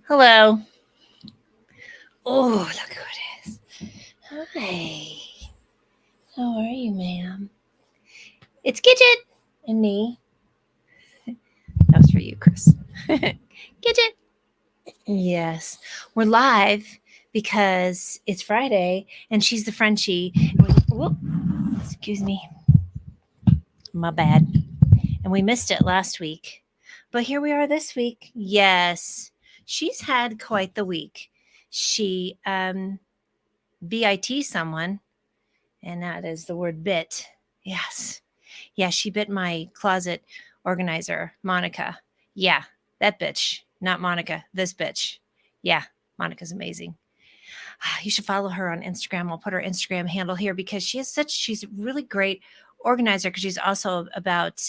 Hello. Oh, look who it is. Hi. How are you, ma'am? It's Gidget and me. That was for you, Chris. Gidget. Yes. We're live because it's Friday and she's the Frenchie. Whoop, excuse me. My bad. And we missed it last week. But here we are this week. Yes. She's had quite the week. She bit someone, and that is the word bit. Yes. Yeah, she bit my closet organizer, Monica. Yeah, that bitch. Not Monica, this bitch. Yeah, Monica's amazing. You should follow her on Instagram. I'll put her Instagram handle here because she's a really great organizer because she's also about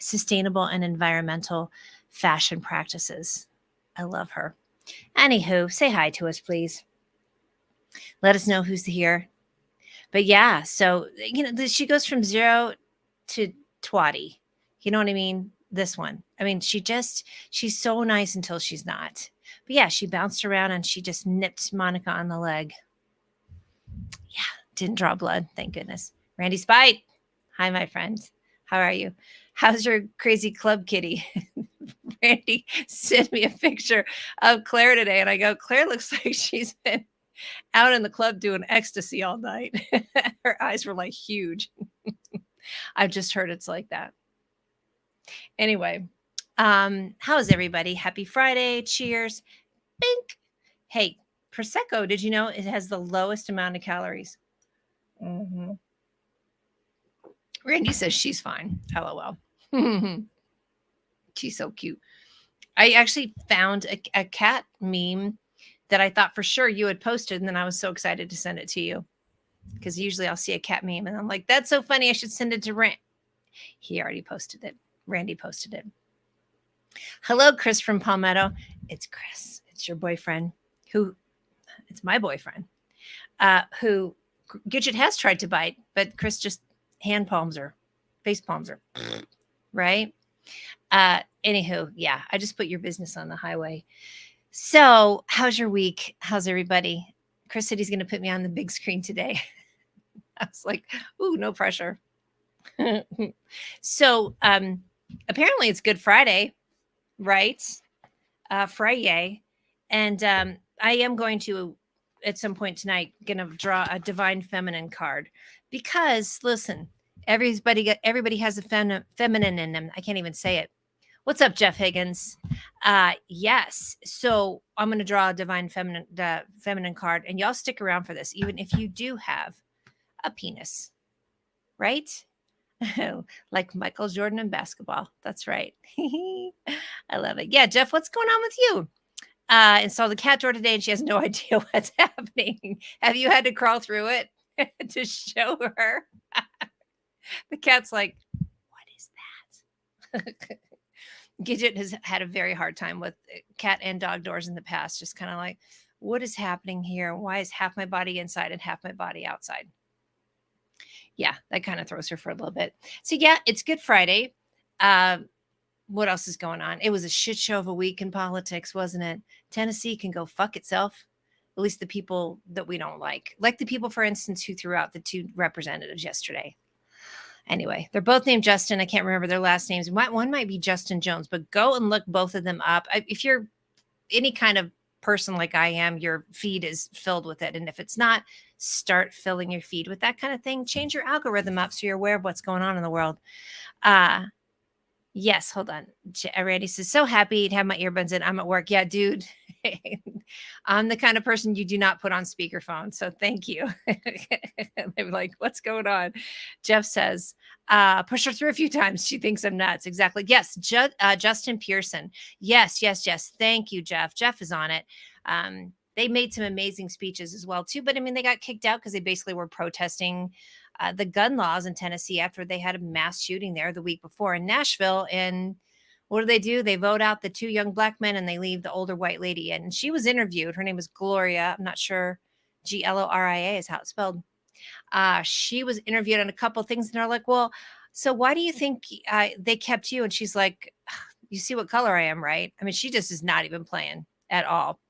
sustainable and environmental fashion practices. I love her. Anywho, say hi to us, please. Let us know who's here. But yeah, so she goes from zero to twatty. You know what I mean? This one. I mean, she's so nice until she's not. But yeah, she bounced around and she just nipped Monica on the leg. Yeah, didn't draw blood, thank goodness. Randy Spite. Hi, my friend. How are you? How's your crazy club kitty? Randy sent me a picture of Claire today, and I go, Claire looks like she's been out in the club doing ecstasy all night. Her eyes were like huge. I've just heard it's like that. Anyway, how's everybody? Happy Friday. Cheers. Bink. Hey, Prosecco, did you know it has the lowest amount of calories? Mm-hmm. Randy says she's fine. LOL. She's so cute. I actually found a cat meme that I thought for sure you had posted, and then I was so excited to send it to you because usually I'll see a cat meme and I'm like, that's so funny. I should send it to Rand. He already posted it. Randy posted it. Hello, Chris from Palmetto. It's Chris. It's your boyfriend it's my boyfriend, who Gidget has tried to bite, but Chris just hand palms her, face palms her, right? Anywho, yeah, I just put your business on the highway. So, how's your week? How's everybody? Chris said he's going to put me on the big screen today. I was like, ooh, no pressure. So, apparently it's Good Friday, right? Friday. And I am going to, at some point tonight, going to draw a divine feminine card because, listen, everybody has a feminine in them. I can't even say it. What's up, Jeff Higgins? Yes. So I'm going to draw a divine feminine card, and y'all stick around for this, even if you do have a penis, right? Like Michael Jordan in basketball. That's right. I love it. Yeah, Jeff, what's going on with you? Installed the cat door today, and she has no idea what's happening. Have you had to crawl through it to show her? The cat's like, what is that? Gidget has had a very hard time with cat and dog doors in the past, just kind of like, what is happening here? Why is half my body inside and half my body outside? Yeah, that kind of throws her for a little bit. So yeah, it's Good Friday. What else is going on? It was a shit show of a week in politics, wasn't it? Tennessee can go fuck itself. At least the people that we don't like the people, for instance, who threw out the two representatives yesterday. Anyway, they're both named Justin. I can't remember their last names. One might be Justin Jones, but go and look both of them up. If you're any kind of person like I am, your feed is filled with it. And if it's not, start filling your feed with that kind of thing. Change your algorithm up so you're aware of what's going on in the world. Yes, hold on. Randy says, so happy to have my earbuds in. I'm at work. Yeah, dude. I'm the kind of person you do not put on speakerphone. So thank you. They're like, what's going on? Jeff says, push her through a few times. She thinks I'm nuts. Exactly. Yes. Justin Pearson. Yes. Thank you, Jeff. Jeff is on it. They made some amazing speeches as well, too. But I mean, they got kicked out because they basically were protesting the gun laws in Tennessee after they had a mass shooting there the week before in Nashville. And what do? They vote out the two young black men and they leave the older white lady. And she was interviewed. Her name was Gloria. I'm not sure. Gloria is how it's spelled. She was interviewed on a couple of things. And they're like, well, so why do you think they kept you? And she's like, you see what color I am, right? I mean, she just is not even playing at all.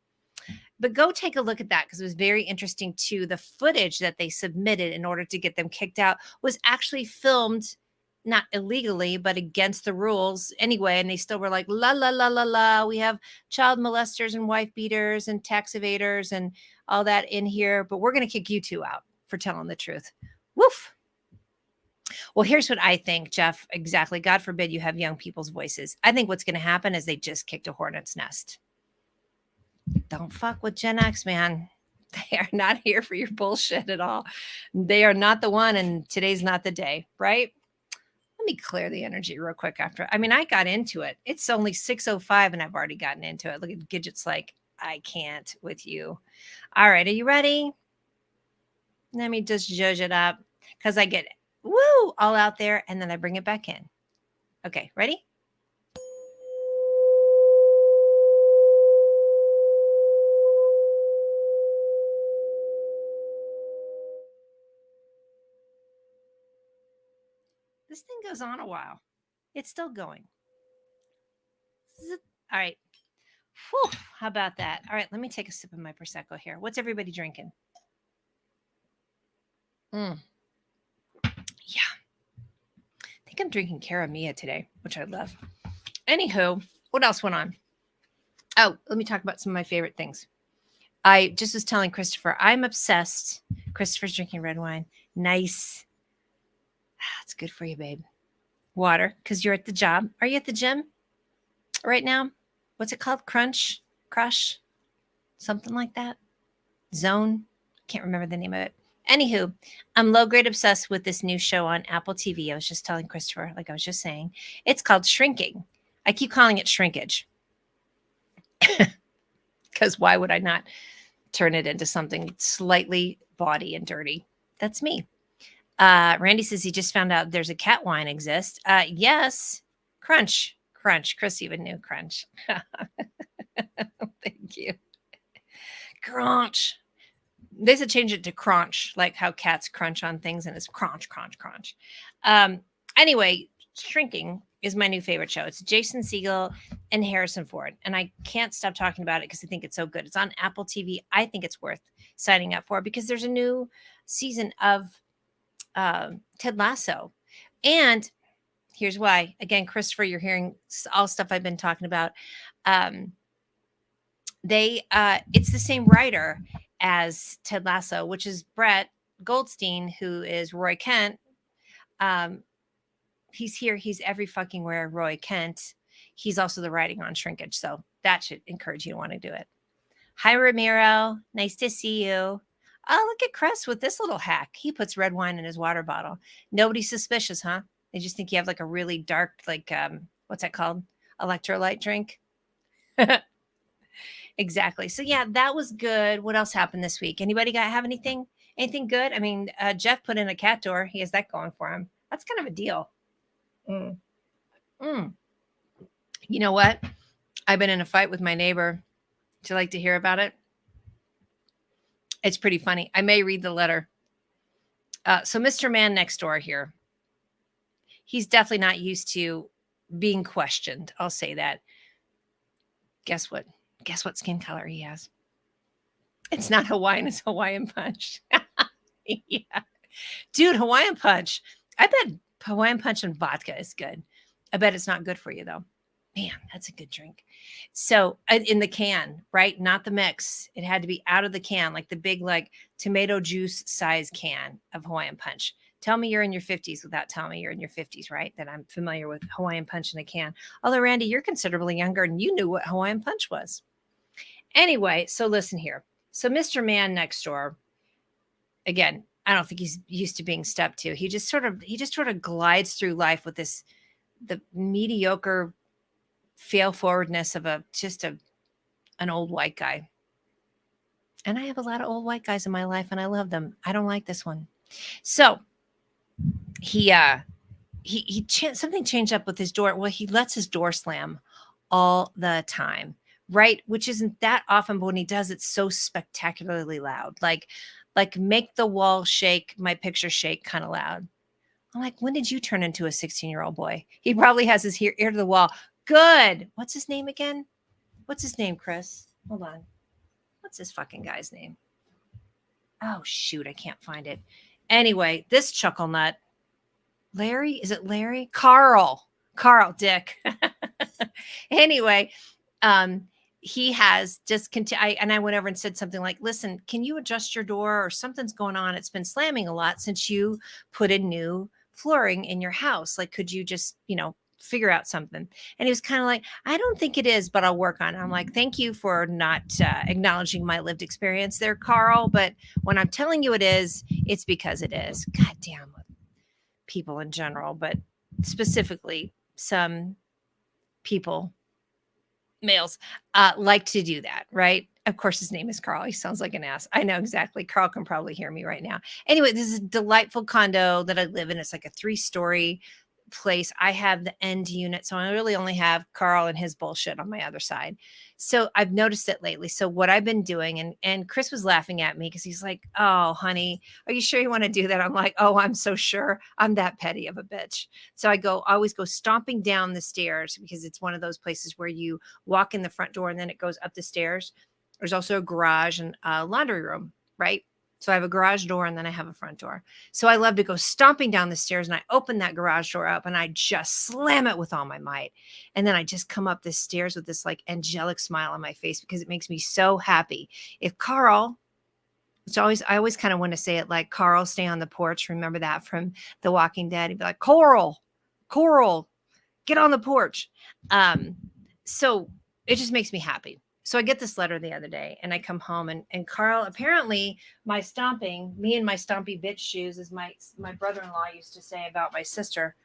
But go take a look at that because it was very interesting too. The footage that they submitted in order to get them kicked out was actually filmed not illegally, but against the rules anyway. And they still were like, la, la, la, la, la. We have child molesters and wife beaters and tax evaders and all that in here, but we're going to kick you two out for telling the truth. Woof. Well, here's what I think, Jeff. Exactly. God forbid you have young people's voices. I think what's going to happen is they just kicked a hornet's nest. Don't fuck with Gen X, man. They are not here for your bullshit at all. They are not the one, and today's not the day, right? Let me clear the energy real quick after. I mean, I got into it. It's only 6:05 and I've already gotten into it. Look at Gidget's like, I can't with you. All right, are you ready? Let me just judge it up because I get woo all out there and then I bring it back in. Okay, ready? This thing goes on a while. It's still going. All right. Whew, how about that? All right, let me take a sip of my Prosecco here. What's everybody drinking? Yeah. I think I'm drinking Cara Mia today, which I love. Anywho, what else went on? Oh, let me talk about some of my favorite things. I just was telling Christopher, I'm obsessed. Christopher's drinking red wine. Nice. It's good for you, babe. Water, because you're at the job. Are you at the gym right now? What's it called? Crush? Something like that. Zone. Can't remember the name of it. Anywho, I'm low grade obsessed with this new show on Apple TV. I was just telling Christopher, like I was just saying. It's called Shrinking. I keep calling it Shrinkage. Because why would I not turn it into something slightly bawdy and dirty? That's me. Randy says he just found out there's a cat wine exists. Yes. Crunch. Chris even knew Crunch. Thank you. Crunch. They should change it to crunch, like how cats crunch on things and it's crunch. Anyway, Shrinking is my new favorite show. It's Jason Segel and Harrison Ford. And I can't stop talking about it because I think it's so good. It's on Apple TV. I think it's worth signing up for because there's a new season of Ted Lasso. And here's why. Again, Christopher, you're hearing all stuff I've been talking about. It's the same writer as Ted Lasso, which is Brett Goldstein, who is Roy Kent. He's here. He's every fucking where Roy Kent. He's also the writing on Shrinkage. So that should encourage you to want to do it. Hi, Ramiro. Nice to see you. Oh, look at Chris with this little hack. He puts red wine in his water bottle. Nobody's suspicious, huh? They just think you have like a really dark, like, what's that called? Electrolyte drink. Exactly. So yeah, that was good. What else happened this week? Anybody have anything good? I mean, Jeff put in a cat door. He has that going for him. That's kind of a deal. You know what? I've been in a fight with my neighbor. Would you like to hear about it? It's pretty funny. I may read the letter. So Mr. Man next door here, he's definitely not used to being questioned. I'll say that. Guess what? Guess what skin color he has? It's not Hawaiian. It's Hawaiian Punch. Yeah. Dude, Hawaiian Punch. I bet Hawaiian Punch and vodka is good. I bet it's not good for you, though. Man, that's a good drink. So in the can, right? Not the mix. It had to be out of the can, like the big, like tomato juice size can of Hawaiian Punch. Tell me you're in your 50s without telling me you're in your 50s, right? That I'm familiar with Hawaiian Punch in a can. Although, Randy, you're considerably younger and you knew what Hawaiian Punch was. Anyway, so listen here. So Mr. Man next door, again, I don't think he's used to being stepped to. He just sort of glides through life with the mediocre fail forwardness of an old white guy. And I have a lot of old white guys in my life and I love them. I don't like this one. So something changed up with his door. Well, he lets his door slam all the time, right? Which isn't that often, but when he does, it's so spectacularly loud. Like make the wall shake, my picture shake kind of loud. I'm like, when did you turn into a 16-year-old boy? He probably has his ear to the wall. Good. What's his name again? What's his name, Chris? Hold on. What's this fucking guy's name? Oh, shoot. I can't find it. Anyway, this chuckle nut, Larry, is it Larry? Carl Dick. Anyway, um, he has just and I went over and said something like, listen, can you adjust your door or something's going on? It's been slamming a lot since you put in new flooring in your house. Like, could you just, figure out something? And he was kind of like, I don't think it is, but I'll work on it. I'm like, thank you for not acknowledging my lived experience there, Carl. But when I'm telling you it is, it's because it is. God damn people in general, but specifically some people, males, like to do that, right? Of course, his name is Carl. He sounds like an ass. I know exactly. Carl can probably hear me right now. Anyway, this is a delightful condo that I live in. It's like a 3-story place. I have the end unit, so I really only have Carl and his bullshit on my other side. So I've noticed it lately. So what I've been doing, and Chris was laughing at me because he's like, "Oh, honey, are you sure you want to do that?" I'm like, "Oh, I'm so sure. I'm that petty of a bitch." So I always go stomping down the stairs because it's one of those places where you walk in the front door and then it goes up the stairs. There's also a garage and a laundry room, right? So I have a garage door and then I have a front door. So I love to go stomping down the stairs and I open that garage door up and I just slam it with all my might. And then I just come up the stairs with this like angelic smile on my face because it makes me so happy. If Carl, I always kind of want to say it like Carl, stay on the porch. Remember that from The Walking Dead? He'd be like, Coral, get on the porch. So it just makes me happy. So I get this letter the other day and I come home and Carl, apparently me and my stompy bitch shoes, as my brother-in-law used to say about my sister.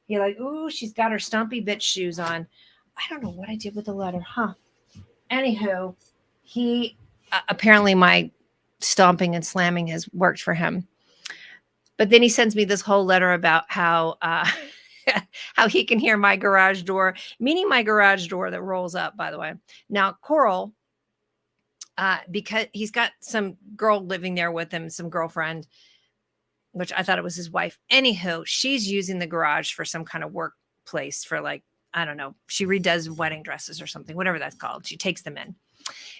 He like, ooh, she's got her stompy bitch shoes on. I don't know what I did with the letter, huh? Anywho, he apparently my stomping and slamming has worked for him. But then he sends me this whole letter about how how he can hear my garage door, meaning my garage door that rolls up, by the way. Now, Coral, because he's got some girl living there with him, some girlfriend, which I thought it was his wife. Anywho, she's using the garage for some kind of workplace for like, I don't know, she redoes wedding dresses or something, whatever that's called. She takes them in.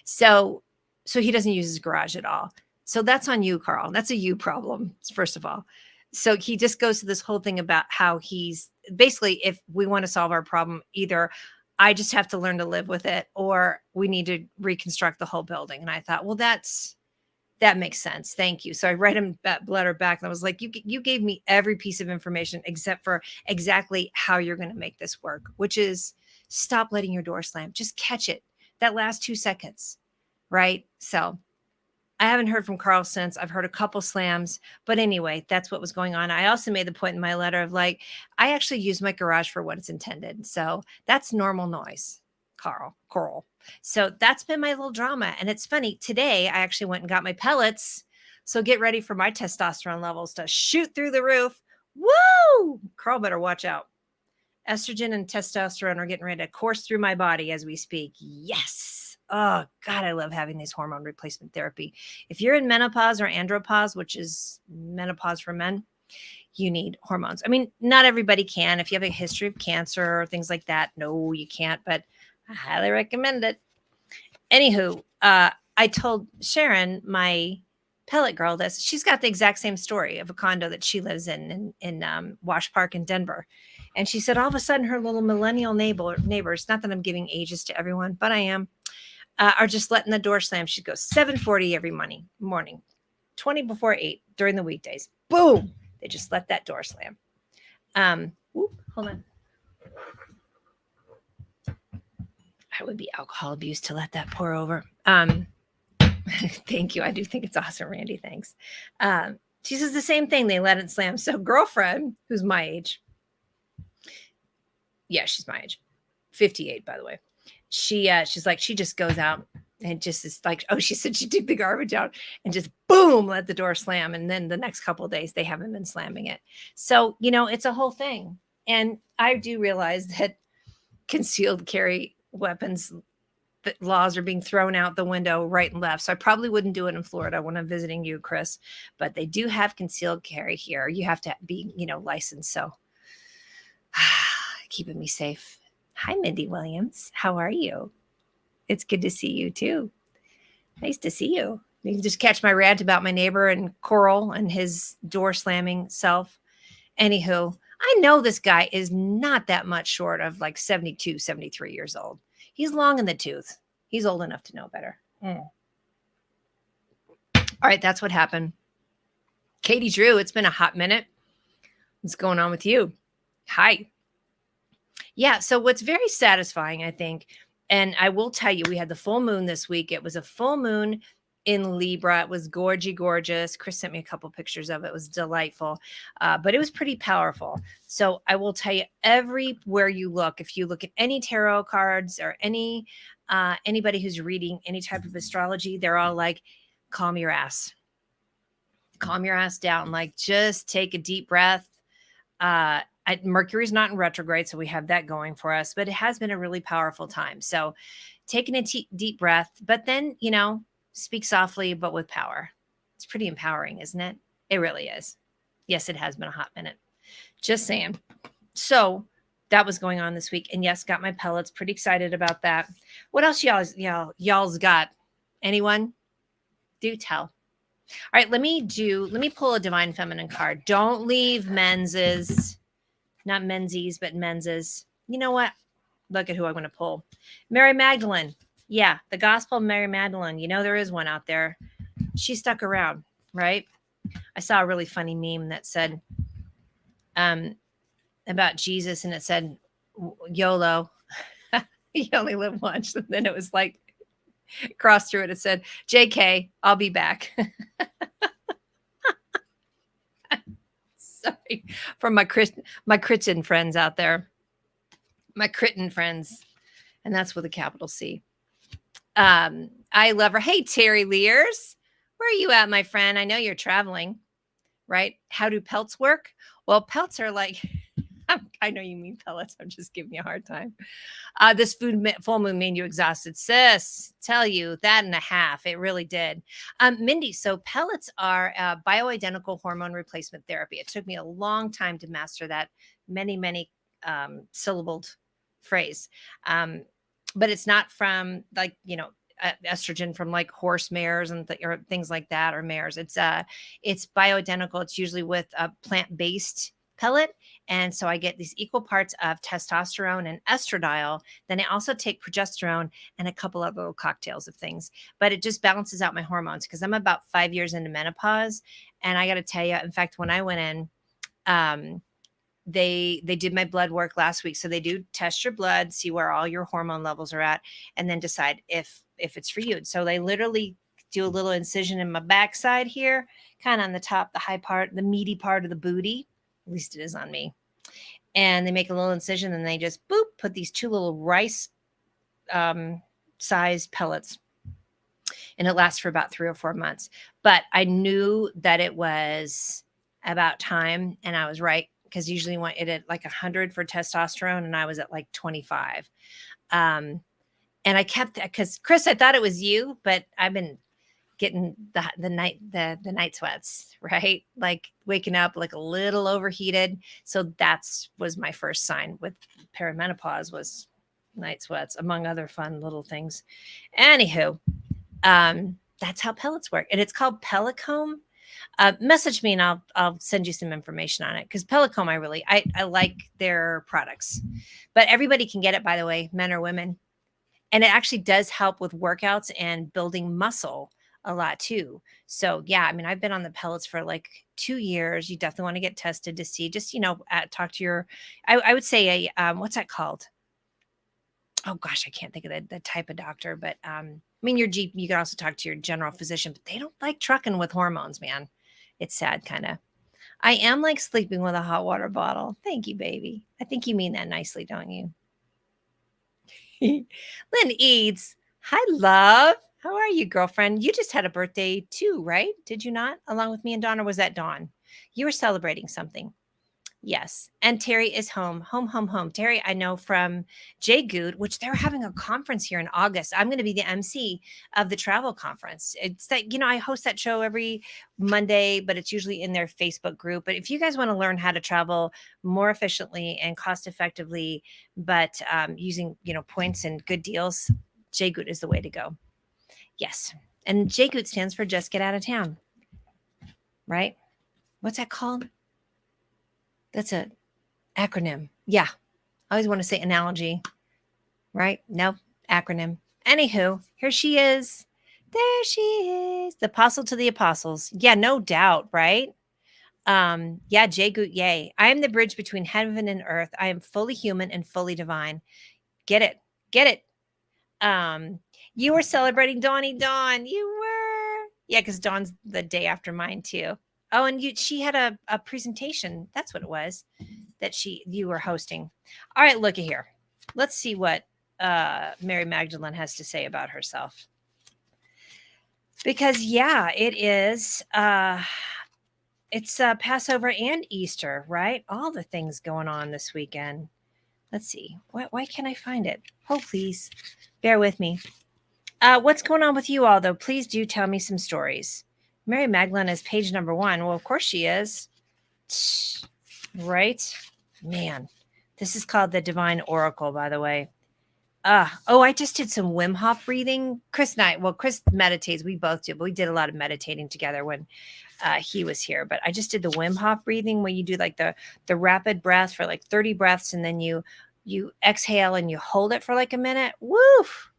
So he doesn't use his garage at all. So that's on you, Carl. That's a you problem, first of all. So he just goes to this whole thing about how he's basically, if we want to solve our problem, either I just have to learn to live with it or we need to reconstruct the whole building. And I thought, well, that makes sense. Thank you. So I read him that letter back and I was like, you gave me every piece of information except for exactly how you're going to make this work, which is stop letting your door slam. Just catch it. That last 2 seconds. Right. So I haven't heard from Carl since. I've heard a couple slams, but anyway, that's what was going on. I also made the point in my letter of like, I actually use my garage for what it's intended. So that's normal noise, Coral. So that's been my little drama. And it's funny. Today, I actually went and got my pellets. So get ready for my testosterone levels to shoot through the roof. Woo! Carl better watch out. Estrogen and testosterone are getting ready to course through my body as we speak. Yes. Oh, God, I love having these hormone replacement therapy. If you're in menopause or andropause, which is menopause for men, you need hormones. I mean, not everybody can. If you have a history of cancer or things like that, no, you can't, but I highly recommend it. Anywho, I told Sharon, my pellet girl, this. She's got the exact same story of a condo that she lives in Wash Park in Denver. And she said all of a sudden her little millennial neighbors, not that I'm giving ages to everyone, but I am, are just letting the door slam. She goes 7:40 every morning, 20 before 8 during the weekdays. Boom. They just let that door slam. Hold on. I would be alcohol abuse to let that pour over. Thank you. I do think it's awesome, Randy. Thanks. She says the same thing. They let it slam. So girlfriend, who's my age. Yeah, she's my age. 58, by the way. She's like, she just goes out and just is like, oh, she said she took the garbage out and just boom, let the door slam. And then the next couple of days, they haven't been slamming it. So, it's a whole thing. And I do realize that concealed carry weapons laws are being thrown out the window right and left. So I probably wouldn't do it in Florida when I'm visiting you, Chris, but they do have concealed carry here. You have to be, licensed. So keeping me safe. Hi, Mindy Williams. How are you? It's good to see you too. Nice to see you. You can just catch my rant about my neighbor and Coral and his door slamming self. Anywho, I know this guy is not that much short of like 72, 73 years old. He's long in the tooth. He's old enough to know better. All right, that's what happened. Katie Drew, it's been a hot minute. What's going on with you? Hi. Yeah, so what's very satisfying, I think, and I will tell you, we had the full moon this week. It was a full moon in Libra. It was gorgeous. Chris sent me a couple pictures of it. It was delightful, but it was pretty powerful. So I will tell you, everywhere you look, if you look at any tarot cards or anybody who's reading any type of astrology, they're all like, calm your ass down. Like, just take a deep breath. Mercury's not in retrograde, so we have that going for us, but it has been a really powerful time. So taking a deep breath, but then, speak softly, but with power. It's pretty empowering, isn't it? It really is. Yes, it has been a hot minute. Just saying. So that was going on this week. And yes, got my pellets. Pretty excited about that. What else y'all's got? Anyone? Do tell. All right, let me pull a Divine Feminine card. Don't leave menses. Not mensies, but menses. You know what? Look at who I'm going to pull. Mary Magdalene. Yeah, the Gospel of Mary Magdalene. There is one out there. She stuck around, right? I saw a really funny meme that said about Jesus, and it said, YOLO. You only live once. And then it was like, cross through it. It said, JK, I'll be back. Sorry from my Crichton friends out there. My Crichton friends. And that's with a capital C. I love her. Hey, Terry Lears. Where are you at, my friend? I know you're traveling, right? How do pelts work? Well, pelts are like, I know you mean pellets. I'm just giving you a hard time. This full moon made you exhausted. Sis, tell you that and a half. It really did. Mindy, so pellets are bioidentical hormone replacement therapy. It took me a long time to master that many syllabled phrase. But it's not from like, estrogen from like horse mares and or things like that, or mares. It's bioidentical. It's usually with a plant-based pellet. And so I get these equal parts of testosterone and estradiol. Then I also take progesterone and a couple of little cocktails of things, but it just balances out my hormones because I'm about 5 years into menopause. And I got to tell you, in fact, when I went in, they did my blood work last week. So they do test your blood, see where all your hormone levels are at, and then decide if it's for you. So they literally do a little incision in my backside here, kind of on the top, the high part, the meaty part of the booty. At least it is on me. And they make a little incision and they just put these 2 little rice sized pellets. And it lasts for about 3 or 4 months. But I knew that it was about time, and I was right, because usually you want it at like 100 for testosterone, and I was at like 25. And I kept that because Chris, I thought it was you, but I've been getting the night sweats, right? Like waking up like a little overheated. So was my first sign with perimenopause, was night sweats, among other fun little things. Anywho, that's how pellets work. And it's called Pellicome. Message me and I'll send you some information on it, because Pellicome, I like their products. But everybody can get it, by the way, men or women. And it actually does help with workouts and building muscle a lot too. So yeah, I mean, I've been on the pellets for like 2 years. You definitely want to get tested to see, just, talk to your, I would say what's that called? Oh gosh, I can't think of the type of doctor, but I mean, your GP, you can also talk to your general physician, but they don't like trucking with hormones, man. It's sad, kind of. I am like sleeping with a hot water bottle. Thank you, baby. I think you mean that nicely, don't you? Lynn Eads. Hi, love. How are you, girlfriend? You just had a birthday too, right? Did you not? Along with me and Dawn, or was that Dawn? You were celebrating something. Yes. And Terry is home. Terry, I know from Jay Good, which they're having a conference here in August. I'm going to be the MC of the travel conference. It's that, I host that show every Monday, but it's usually in their Facebook group. But if you guys want to learn how to travel more efficiently and cost effectively, but using, points and good deals, Jagut is the way to go. Yes. And Jagut stands for just get out of town. Right? What's that called? That's a acronym. Yeah. I always want to say analogy. Right? No, acronym. Anywho, here she is. There she is. The apostle to the apostles. Yeah, no doubt, right? Yeah, Jagut, yay. I am the bridge between heaven and earth. I am fully human and fully divine. Get it. Get it. You were celebrating Dawny Dawn. You were. Yeah, because Dawn's the day after mine too. Oh, and she had a presentation. That's what it was that you were hosting. All right, look at here. Let's see what Mary Magdalene has to say about herself. Because yeah, it is it's Passover and Easter, right? All the things going on this weekend. Let's see. Why can't I find it? Oh, please. Bear with me. What's going on with you all, though? Please do tell me some stories. Mary Magdalene is page number 1. Well, of course she is. Right? Man, this is called the Divine Oracle, by the way. I just did some Wim Hof breathing. Chris meditates. We both do, but we did a lot of meditating together when he was here. But I just did the Wim Hof breathing where you do like the rapid breath for like 30 breaths, and then you exhale and you hold it for like a minute. Woof.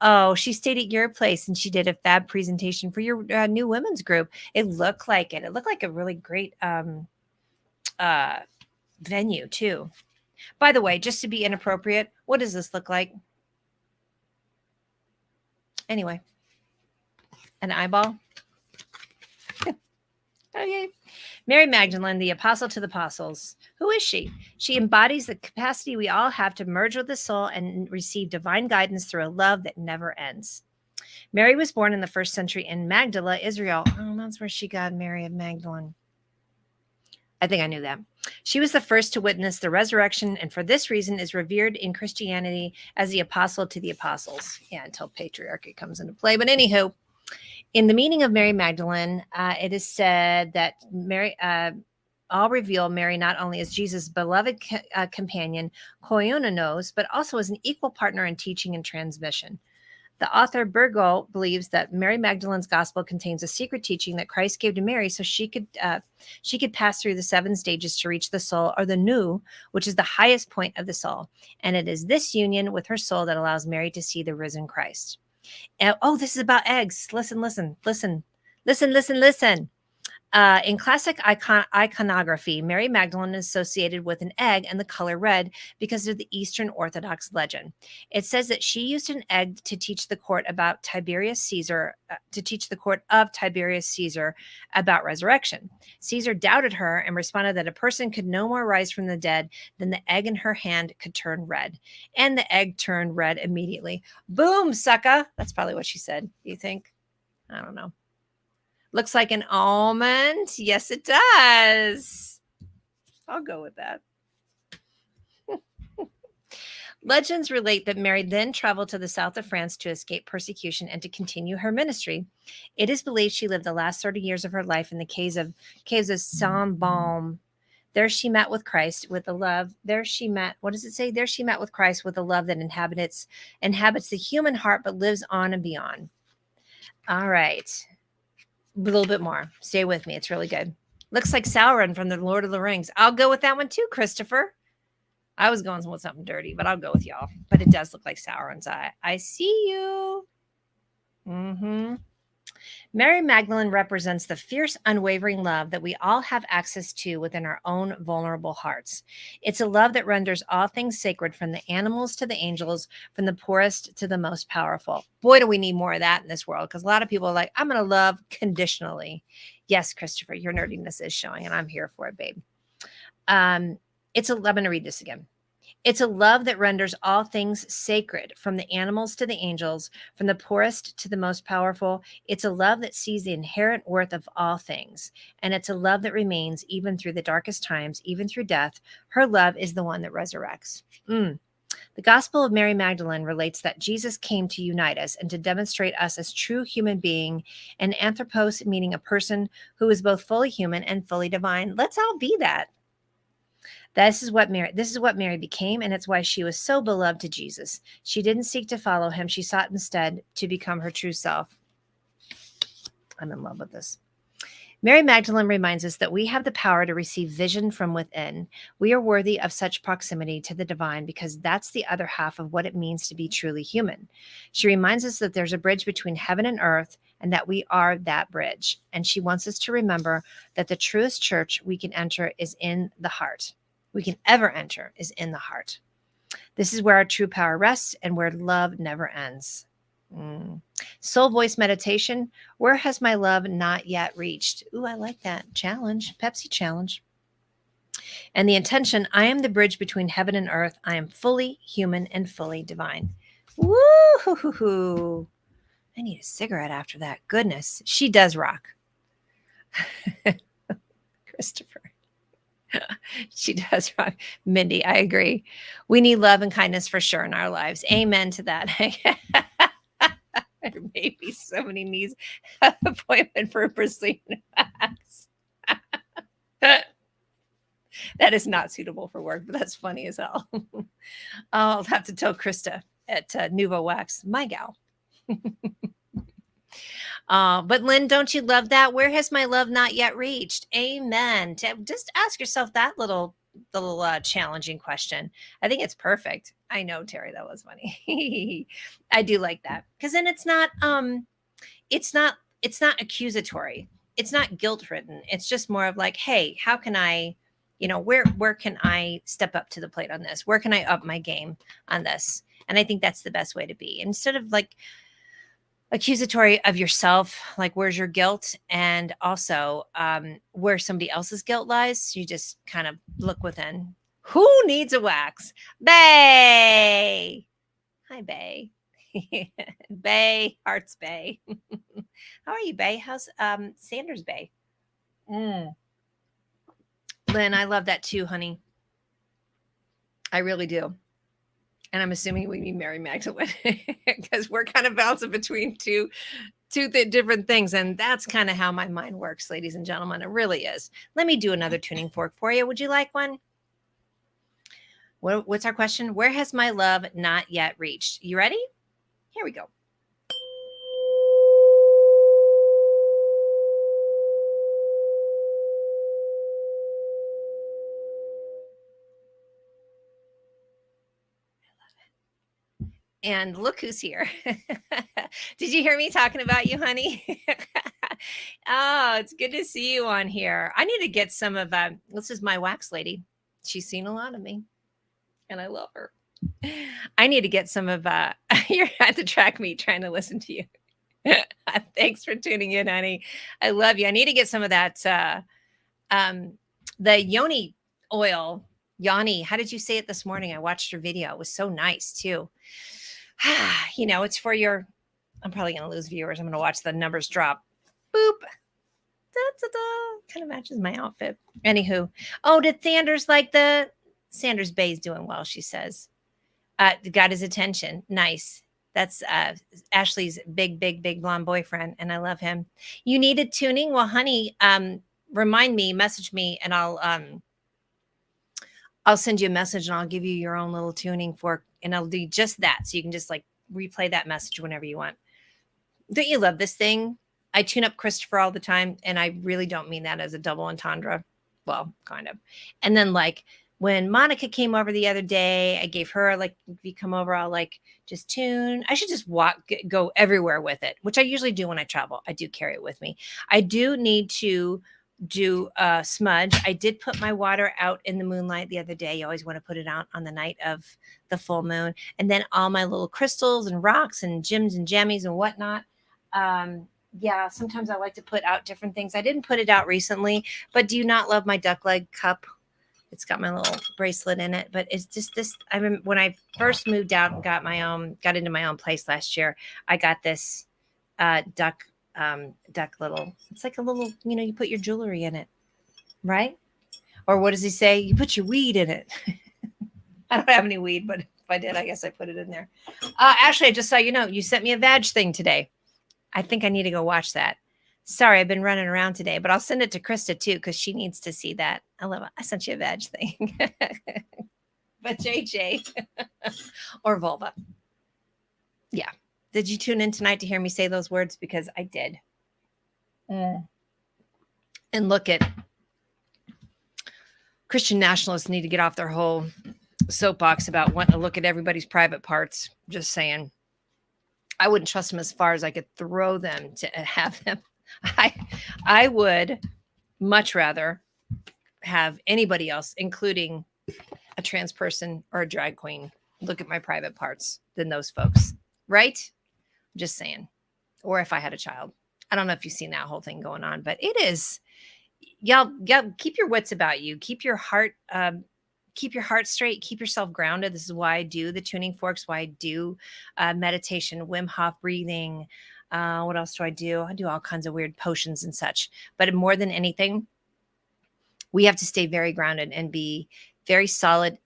Oh, she stayed at your place and she did a fab presentation for your new women's group. It looked like it. It looked like a really great venue too. By the way, just to be inappropriate, what does this look like? Anyway, an eyeball. Okay. Mary Magdalene, the apostle to the apostles. Who is she? She embodies the capacity we all have to merge with the soul and receive divine guidance through a love that never ends. Mary was born in the 1st century in Magdala, Israel. Oh, that's where she got Mary of Magdalene. I think I knew that. She was the first to witness the resurrection, and for this reason is revered in Christianity as the apostle to the apostles. Yeah, until patriarchy comes into play. But anywho, in the meaning of Mary Magdalene, it is said that Mary, all reveal Mary not only as Jesus' beloved companion, koinonos, but also as an equal partner in teaching and transmission. The author Burgo believes that Mary Magdalene's gospel contains a secret teaching that Christ gave to Mary so she could pass through the 7 stages to reach the soul, or the nu, which is the highest point of the soul. And it is this union with her soul that allows Mary to see the risen Christ. This is about eggs. Listen. In classic iconography, Mary Magdalene is associated with an egg and the color red because of the Eastern Orthodox legend. It says that she used an egg to teach the court about Tiberius Caesar, about resurrection. Caesar doubted her and responded that a person could no more rise from the dead than the egg in her hand could turn red. And the egg turned red immediately. Boom, sucker. That's probably what she said. You think? I don't know. Looks like an almond. Yes, it does. I'll go with that. Legends relate that Mary then traveled to the south of France to escape persecution and to continue her ministry. It is believed she lived the last 30 years of her life in the caves of Saint-Baume. There she met with Christ with the love. What does it say? There she met with Christ with the love that inhabits the human heart but lives on and beyond. All right. A little bit more. Stay with me. It's really good. Looks like Sauron from the Lord of the Rings. I'll go with that one too, Christopher. I was going with something dirty, but I'll go with y'all. But it does look like Sauron's eye. I see you. Mary Magdalene represents the fierce, unwavering love that we all have access to within our own vulnerable hearts. It's a love that renders all things sacred, from the animals to the angels, from the poorest to the most powerful. Boy, do we need more of that in this world, because a lot of people are like, I'm going to love conditionally. Yes, Christopher, your nerdiness is showing, and I'm here for it, babe. I'm going to read this again. It's a love that renders all things sacred, from the animals to the angels, from the poorest to the most powerful. It's a love that sees the inherent worth of all things. And it's a love that remains even through the darkest times, even through death. Her love is the one that resurrects. The Gospel of Mary Magdalene relates that Jesus came to unite us and to demonstrate us as true human being, and anthropos meaning a person who is both fully human and fully divine. Let's all be that. This is what Mary became, and it's why she was so beloved to Jesus. She didn't seek to follow him. She sought instead to become her true self. I'm in love with this. Mary Magdalene reminds us that we have the power to receive vision from within. We are worthy of such proximity to the divine because that's the other half of what it means to be truly human. She reminds us that there's a bridge between heaven and earth and that we are that bridge. And she wants us to remember that the truest church we can enter is in the heart. We can ever enter is in the heart. This is where our true power rests and where love never ends. Soul voice meditation. Where has my love not yet reached? Ooh, I like that. Challenge. Pepsi challenge. And the intention, I am the bridge between heaven and earth. I am fully human and fully divine. Woo-hoo-hoo-hoo. I need a cigarette after that. Goodness, she does rock. Christopher. She does rock. Mindy, I agree. We need love and kindness for sure in our lives. Amen to that. There may be somebody needs an appointment for a Brazilian wax. That is not suitable for work, but that's funny as hell. I'll have to tell Krista at Nuvo Wax, my gal. But Lynn, don't you love that? Where has my love not yet reached? Amen. Just ask yourself that little challenging question. I think it's perfect. I know, Terry, that was funny. I do like that because then it's not accusatory. It's not guilt ridden. It's just more of like, hey, how can I, where can I step up to the plate on this? Where can I up my game on this? And I think that's the best way to be. Instead of like accusatory of yourself, like where's your guilt, and also where somebody else's guilt lies, you just kind of look within. Who needs a wax? Bay. Hi, Bay. Bay, Hearts Bay. How are you, Bay? How's Sanders Bay? Lynn, I love that too, honey. I really do. And I'm assuming we mean Mary Magdalene because we're kind of bouncing between two different things. And that's kind of how my mind works, ladies and gentlemen. It really is. Let me do another tuning fork for you. Would you like one? What's our question? Where has my love not yet reached? You ready? Here we go. And look who's here. Did you hear me talking about you, honey? Oh, it's good to see you on here. I need to get some of, this is my wax lady. She's seen a lot of me and I love her. I need to get some of, you're at the track meet trying to listen to you. Thanks for tuning in, honey. I love you. I need to get some of that, the yoni oil. Yanni, how did you say it this morning? I watched your video. It was so nice too. It's for your, I'm probably going to lose viewers. I'm going to watch the numbers drop. Boop. Da-da-da. Kind of matches my outfit. Anywho. Oh, did Sanders like Sanders Bay's doing well, she says. Got his attention. Nice. That's Ashley's big blonde boyfriend. And I love him. You needed tuning? Well, honey, remind me, message me, and I'll send you a message and I'll give you your own little tuning fork and I'll do just that. So you can just like replay that message whenever you want. Don't you love this thing? I tune up Christopher all the time. And I really don't mean that as a double entendre. Well, kind of. And then like when Monica came over the other day, I gave her like, if you come over, I'll like just tune. I should just go everywhere with it, which I usually do when I travel. I do carry it with me. I do need to do a smudge. I did put my water out in the moonlight the other day. You always want to put it out on the night of the full moon. And then all my little crystals and rocks and gems and jammies and whatnot. Sometimes I like to put out different things. I didn't put it out recently, but do you not love my duck leg cup? It's got my little bracelet in it, but it's just this. I remember when I first moved out and got into my own place last year, I got this duck little, it's like a little, you put your jewelry in it, right? Or what does he say? You put your weed in it. I don't have any weed, but if I did, I guess I put it in there. Ashley, I just saw, you sent me a vag thing today. I think I need to go watch that. Sorry, I've been running around today, but I'll send it to Krista too because she needs to see that. I love it. I sent you a veg thing. But JJ or vulva. Yeah. Did you tune in tonight to hear me say those words? Because I did. And look at Christian nationalists need to get off their whole soapbox about wanting to look at everybody's private parts. Just saying. I wouldn't trust them as far as I could throw them to have them. I would much rather have anybody else, including a trans person or a drag queen, look at my private parts than those folks. Right? Just saying. Or if I had a child. I don't know if you've seen that whole thing going on, but it is, y'all keep your wits about you. Keep your heart straight. Keep yourself grounded. This is why I do the tuning forks, why I do meditation, Wim Hof breathing. What else do? I do all kinds of weird potions and such. But more than anything, we have to stay very grounded and be very solid.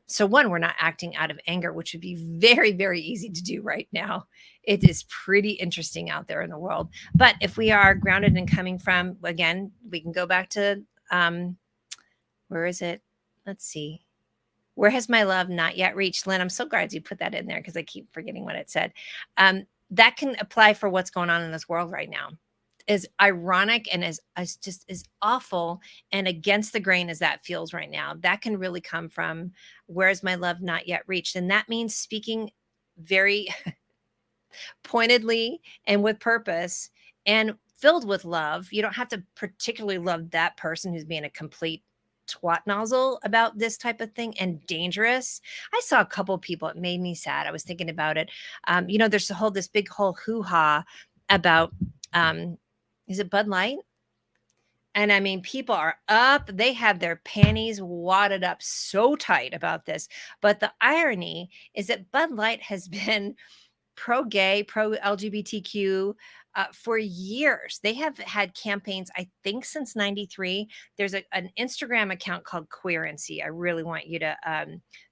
So one, we're not acting out of anger, which would be very, very easy to do right now. It is pretty interesting out there in the world. But if we are grounded and coming from, again, we can go back to, where is it? Let's see. Where has my love not yet reached? Lynn, I'm so glad you put that in there because I keep forgetting what it said. That can apply for what's going on in this world right now. As ironic and as just as awful and against the grain as that feels right now, that can really come from where's my love not yet reached? And that means speaking very pointedly and with purpose and filled with love. You don't have to particularly love that person who's being a complete twat nozzle about this type of thing and dangerous. I saw a couple of people, it made me sad. I was thinking about it. There's this big whole hoo-ha about is it Bud Light? And I mean, people are up. They have their panties wadded up so tight about this. But the irony is that Bud Light has been pro-gay, pro-LGBTQ for years. They have had campaigns, I think, since '93. There's an Instagram account called Queerency. I really want you to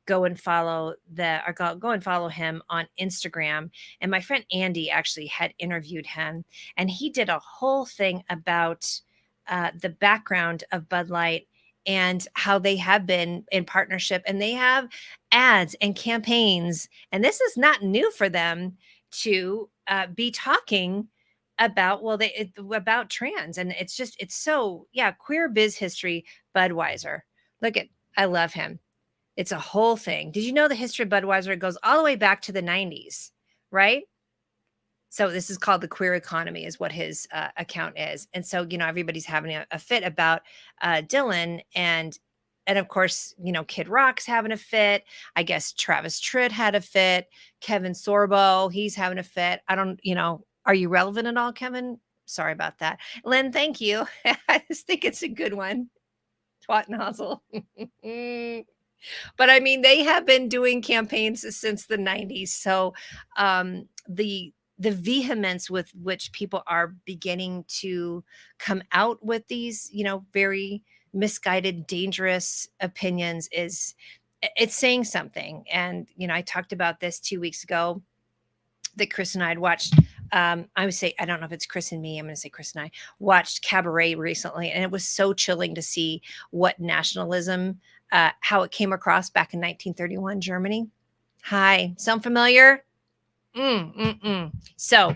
go and follow go and follow him on Instagram. And my friend Andy actually had interviewed him, and he did a whole thing about the background of Bud Light and how they have been in partnership, and they have ads and campaigns. And this is not new for them to be talking about, about trans. And it's so, yeah, queer biz history, Budweiser. I love him. It's a whole thing. Did you know the history of Budweiser? It goes all the way back to the 90s, right? So this is called the queer economy is what his account is. And so, everybody's having a fit about Dylan and of course, Kid Rock's having a fit. I guess Travis Tritt had a fit. Kevin Sorbo, he's having a fit. I don't, are you relevant at all, Kevin? Sorry about that. Lynn, thank you. I just think it's a good one. Twat nozzle. But I mean, they have been doing campaigns since the 90s. So the vehemence with which people are beginning to come out with these, very misguided, dangerous opinions it's saying something. And, I talked about this 2 weeks ago that Chris and I had watched. I would say, I don't know if it's Chris and me. I'm going to say Chris and I watched Cabaret recently. And it was so chilling to see what nationalism, how it came across back in 1931 Germany. Hi, sound familiar? So,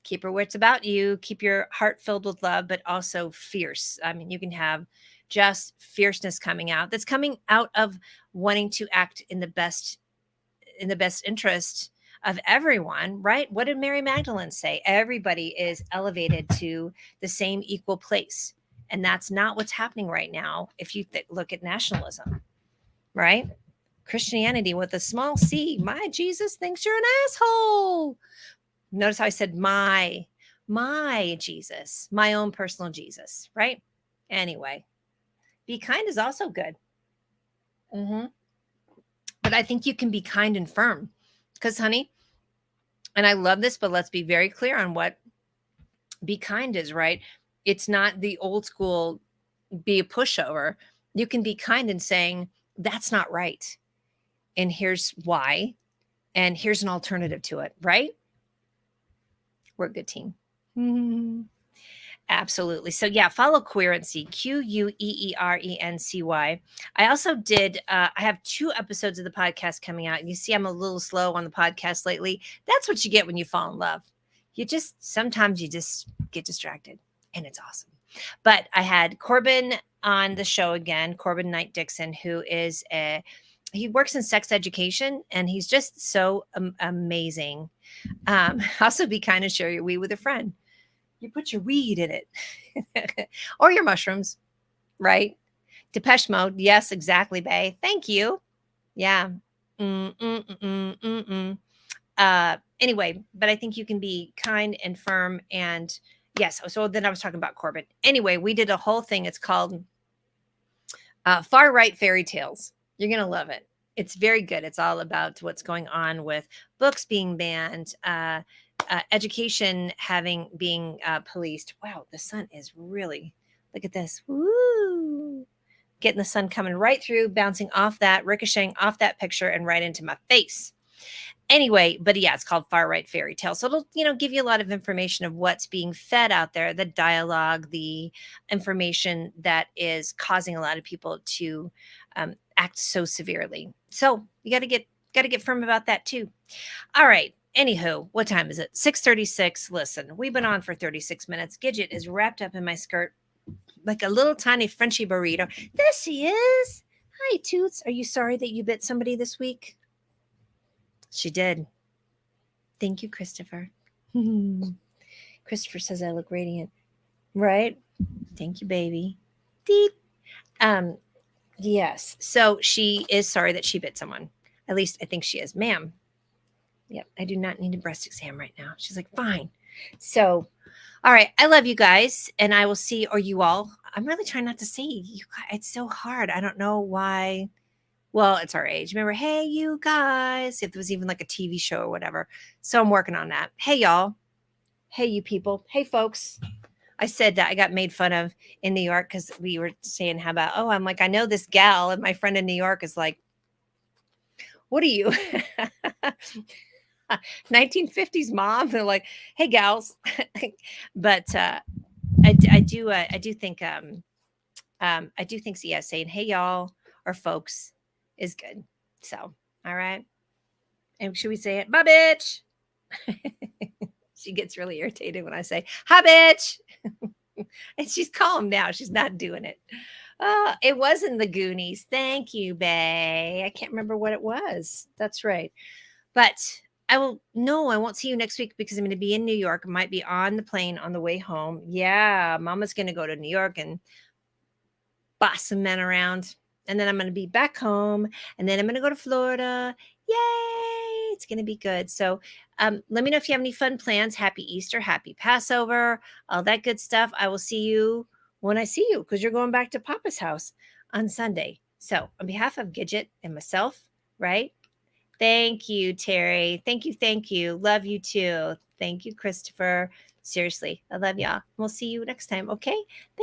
keep your wits about you, keep your heart filled with love, but also fierce. I mean, you can have just fierceness coming out that's coming out of wanting to act in the best interest of everyone, right? What did Mary Magdalene say? Everybody is elevated to the same equal place. And that's not what's happening right now. If you look at nationalism, right? Christianity with a small c. My Jesus thinks you're an asshole. Notice how I said my Jesus, my own personal Jesus, right? Anyway, be kind is also good. But I think you can be kind and firm because, honey, and I love this, but let's be very clear on what be kind is, right? It's not the old school be a pushover. You can be kind in saying that's not right. And here's why. And here's an alternative to it, right? We're a good team. Mhm. Absolutely. So yeah, follow Queerency, Queerency. I also did. I have 2 episodes of the podcast coming out. You see, I'm a little slow on the podcast lately. That's what you get when you fall in love. Sometimes you just get distracted, and it's awesome. But I had Corbin on the show again, Corbin Knight Dixon, who is he works in sex education, and he's just so amazing. Also, be kind and share your weed with a friend. You put your weed in it or your mushrooms, right? Depeche Mode. Yes, exactly, Bay. Thank you. Yeah. Mm, mm, mm, mm, mm, mm. Anyway, but I think you can be kind and firm. And yes, so then I was talking about Corbin. Anyway, we did a whole thing. It's called Far Right Fairy Tales. You're going to love it. It's very good. It's all about what's going on with books being banned, education being policed. Wow, the sun is really, look at this. Woo! Getting the sun coming right through, bouncing off that, ricocheting off that picture and right into my face. Anyway, but yeah, it's called Far Right Fairy Tale. So it'll, give you a lot of information of what's being fed out there, the dialogue, the information that is causing a lot of people to act so severely. So you got to get firm about that too. All right. Anywho, what time is it? 6:36. Listen, we've been on for 36 minutes. Gidget is wrapped up in my skirt like a little tiny Frenchie burrito. There she is. Hi, Toots. Are you sorry that you bit somebody this week? She did. Thank you, Christopher. Christopher says I look radiant. Right? Thank you, baby. Deep. Um, yes. So she is sorry that she bit someone. At least I think she is. Ma'am. Yep. I do not need a breast exam right now. She's like, fine. So, all right. I love you guys. And I will see, or you all. I'm really trying not to say you guys. It's so hard. I don't know why. Well, it's our age. Remember, hey, you guys, if there was even like a TV show or whatever. So I'm working on that. Hey, y'all. Hey, you people. Hey, folks. I said that I got made fun of in New York because we were saying how about, oh, I'm like, I know this gal. And my friend in New York is like, what are you? 1950s mom. They're like, hey, gals. But I do think, I do think, so yeah, saying, hey, y'all or folks is good. So, all right. And should we say it? Bye, bitch. She gets really irritated when I say, hi, bitch. And she's calm now. She's not doing it. It was in the Goonies. Thank you, Bay. I can't remember what it was. That's right. But I won't see you next week because I'm going to be in New York. I might be on the plane on the way home. Yeah, Mama's going to go to New York and boss some men around. And then I'm going to be back home. And then I'm going to go to Florida. Yay! It's going to be good. So let me know if you have any fun plans. Happy Easter, happy Passover, all that good stuff. I will see you when I see you because you're going back to Papa's house on Sunday. So on behalf of Gidget and myself, right? Thank you, Terry. Thank you. Thank you. Love you too. Thank you, Christopher. Seriously, I love y'all. We'll see you next time. Okay.